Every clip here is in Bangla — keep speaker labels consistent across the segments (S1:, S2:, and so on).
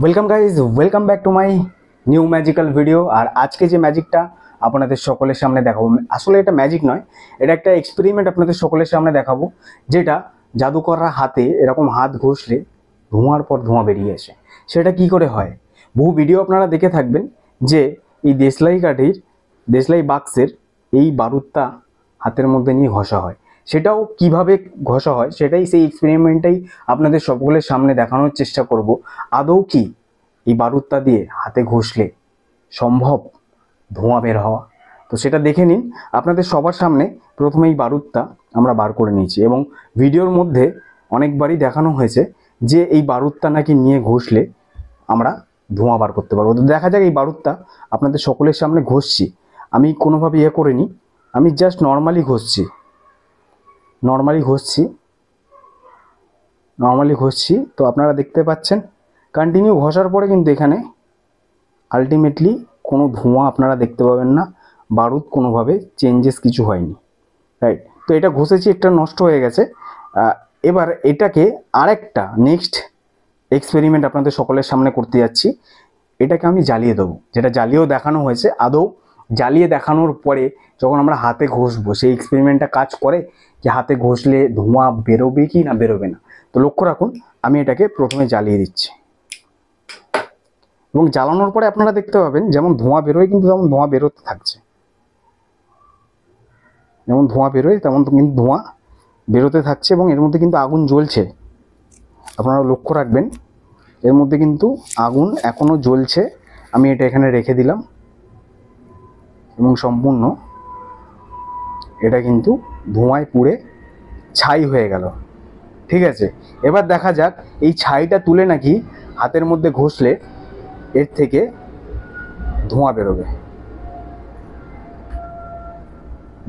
S1: Welcome guys, welcome back to my new magical video. আর আজকে যে ম্যাজিকটা আপনাদের সকলের সামনে দেখাবো, আসলে এটা ম্যাজিক নয়, এটা একটা এক্সপেরিমেন্ট আপনাদের সকলের সামনে দেখাবো, যেটা জাদুকররা হাতে এরকম হাত ঘষলে ধোঁয়ার পর ধোঁয়া বেরিয়ে আসে। সেটা কি করে হয়? বহু ভিডিও আপনারা দেখে থাকবেন যে এই দেশলাই বাক্সের এই বারুদটা হাতের মধ্যে নিয়ে ঘষা হয়। সেটাও কিভাবে ঘষা হয় সেটাই সেই এক্সপেরিমেন্টটাই আপনাদের সকলের সামনে দেখানোর চেষ্টা করব। আদৌ কি এই বারুদটা দিয়ে হাতে ঘষলে সম্ভব ধোঁয়া বের হওয়া? তো সেটা দেখে নিন আপনাদের সবার সামনে। প্রথমে এই বারুদটা আমরা বার করে নিয়েছি এবং ভিডিওর মধ্যে অনেকবারই দেখানো হয়েছে যে এই বারুদটা নাকি নিয়ে ঘষলে আমরা ধোঁয়া বার করতে পারবো। তো দেখা যাক এই বারুদটা আপনাদের সকলের সামনে ঘষছি। আমি কোনোভাবে করিনি, আমি জাস্ট নর্মালি ঘষছি। তো আপনারা দেখতে পাচ্ছেন কন্টিনিউ ঘষার পরে কিন্তু এখানে আলটিমেটলি কোনো ধোঁয়া আপনারা দেখতে পাবেন না, বারুদ কোনোভাবে চেঞ্জেস কিছু হয়নি, রাইট? তো এটা ঘষেছি, একটা নষ্ট হয়ে গেছে। এবার এটাকে আরেকটা নেক্সট এক্সপেরিমেন্ট আপনাদের সকলের সামনে করতে যাচ্ছি। এটাকে আমি জ্বালিয়ে দেবো, যেটা জ্বালিয়েও দেখানো হয়েছে। আদৌ জ্বালিয়ে দেখানোর পরে যখন আমরা হাতে ঘষবো সেই এক্সপেরিমেন্টটা কাজ করে, যে হাতে ঘষলে ধোঁয়া বেরোবে কি না বেরোবে না। তো লক্ষ্য রাখুন, আমি এটাকে প্রথমে জ্বালিয়ে দিচ্ছি এবং জ্বালানোর পরে আপনারা দেখতে পাবেন যেমন ধোঁয়া বেরোয়, কিন্তু তেমন ধোঁয়া বেরোতে থাকছে। যেমন ধোঁয়া বেরোয় তেমন কিন্তু ধোঁয়া বেরোতে থাকছে এবং এর মধ্যে কিন্তু আগুন জ্বলছে। আপনারা লক্ষ্য রাখবেন, এর মধ্যে কিন্তু আগুন এখনও জ্বলছে। আমি এটা এখানে রেখে দিলাম এবং সম্পূর্ণ এটা কিন্তু ধোঁয়ায় পুড়ে ছাই হয়ে গেল। ঠিক আছে, এবার দেখা যাক এই ছাইটা তুলে নাকি হাতের মধ্যে ঘষলে এর থেকে ধোঁয়া বেরোবে।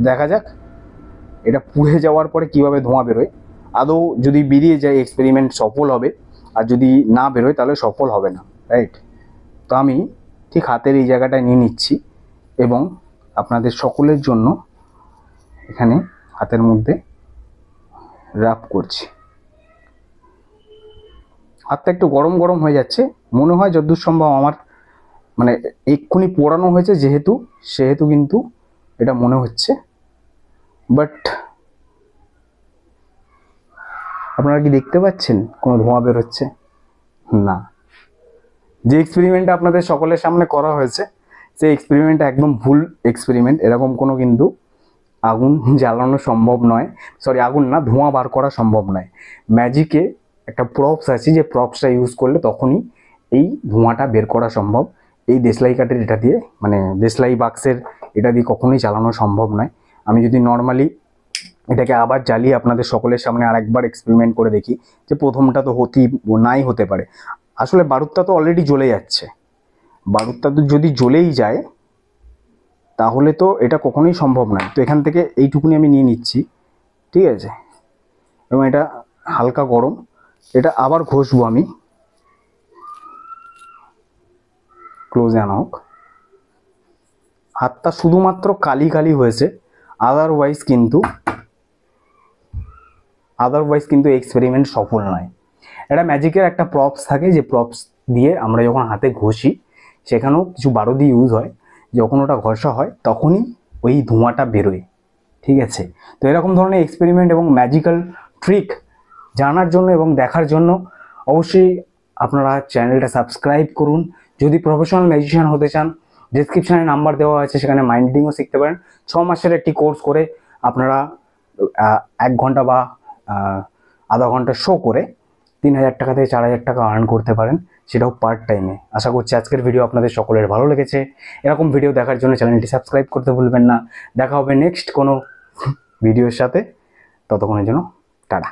S1: দেখা যাক এটা পুড়ে যাওয়ার পরে কিভাবে ধোঁয়া বেরোয়। আদৌ যদি বেরিয়ে যায় এক্সপেরিমেন্ট সফল হবে, আর যদি না বেরোয় তাহলে সফল হবে না, রাইট? তো আমি ঠিক হাতের এই জায়গাটায় নিয়ে নিচ্ছি এবং আপনাদের সকলের জন্য এখানে হাতের মধ্যে রাব করছি। হাতটা একটু গরম গরম হয়ে যাচ্ছে, মনে হয় যতদূর সম্ভব আমার মানে এক্ষুনি পোড়ানো হয়েছে সেহেতু কিন্তু এটা মনে হচ্ছে। বাট আপনারা কি দেখতে পাচ্ছেন কোনো ধোঁয়া বেরোচ্ছে? না। যে এক্সপেরিমেন্টটা আপনাদের সকলের সামনে করা হয়েছে সেই এক্সপেরিমেন্টটা একদম ভুল এক্সপেরিমেন্ট। এরকম কোনো কিন্তু আগুন জ্বালানো সম্ভব নয়, আগুন না, ধোঁয়া বার করা সম্ভব নয়। ম্যাজিকে একটা প্রপস আছে, যে প্রপসটা ইউজ করলে তখনই এই ধোঁয়াটা বের করা সম্ভব। এই দেশলাই কাঠের এটা দিয়ে, মানে দেশলাই বাক্সের এটা দিয়ে কখনোই চালানো সম্ভব নয়। আমি যদি নর্মালি এটাকে আবার জ্বালিয়ে আপনাদের সকলের সামনে আরেকবার এক্সপেরিমেন্ট করে দেখি, যে প্রথমটা তো নাই হতে পারে। আসলে বারুদটা তো অলরেডি জ্বলে যাচ্ছে, বারুদটা তো যদি জ্বলেই যায় তাহলে তো এটা কখনোই সম্ভব নয়। তো এখান থেকে এইটুকুনি আমি নিয়ে নিচ্ছি, ঠিক আছে? এবং এটা হালকা গরম, এটা আবার ঘষবো আমি। ক্লোজে আনা হোক। হাতটা শুধুমাত্র কালি কালি হয়েছে, আদারওয়াইজ কিন্তু এক্সপেরিমেন্ট সফল নয়। এটা ম্যাজিকের একটা প্রপস থাকে, যে প্রপস দিয়ে আমরা যখন হাতে ঘষি সেখানেও কিছু বারুদি ইউজ হয়। যখন ওটা ঘষা হয় তখনই ওই ধোঁয়াটা বেরোয়, ঠিক আছে? তো এরকম ধরনের এক্সপেরিমেন্ট এবং ম্যাজিক্যাল ট্রিক জানার জন্য এবং দেখার জন্য অবশ্যই আপনারা চ্যানেলটা সাবস্ক্রাইব করুন। যদি প্রফেশনাল ম্যাজিশিয়ান হতে চান, ডেসক্রিপশানে নাম্বার দেওয়া আছে, সেখানে মাইন্ড রিডিংও শিখতে পারেন। 6 মাসের একটি কোর্স করে আপনারা 1 ঘন্টা বা আধা ঘন্টা শো করে 3000 টাকা থেকে 4000 টাকা আর্ন করতে পারেন, সেটাও পার্ট টাইমে। আশা করছি আজকের ভিডিও আপনাদের সকলের ভালো লেগেছে। এরকম ভিডিও দেখার জন্য চ্যানেলটি সাবস্ক্রাইব করতে ভুলবেন না। দেখা হবে নেক্সট কোনো ভিডিওর সাথে, ততক্ষণের জন্য টাটা।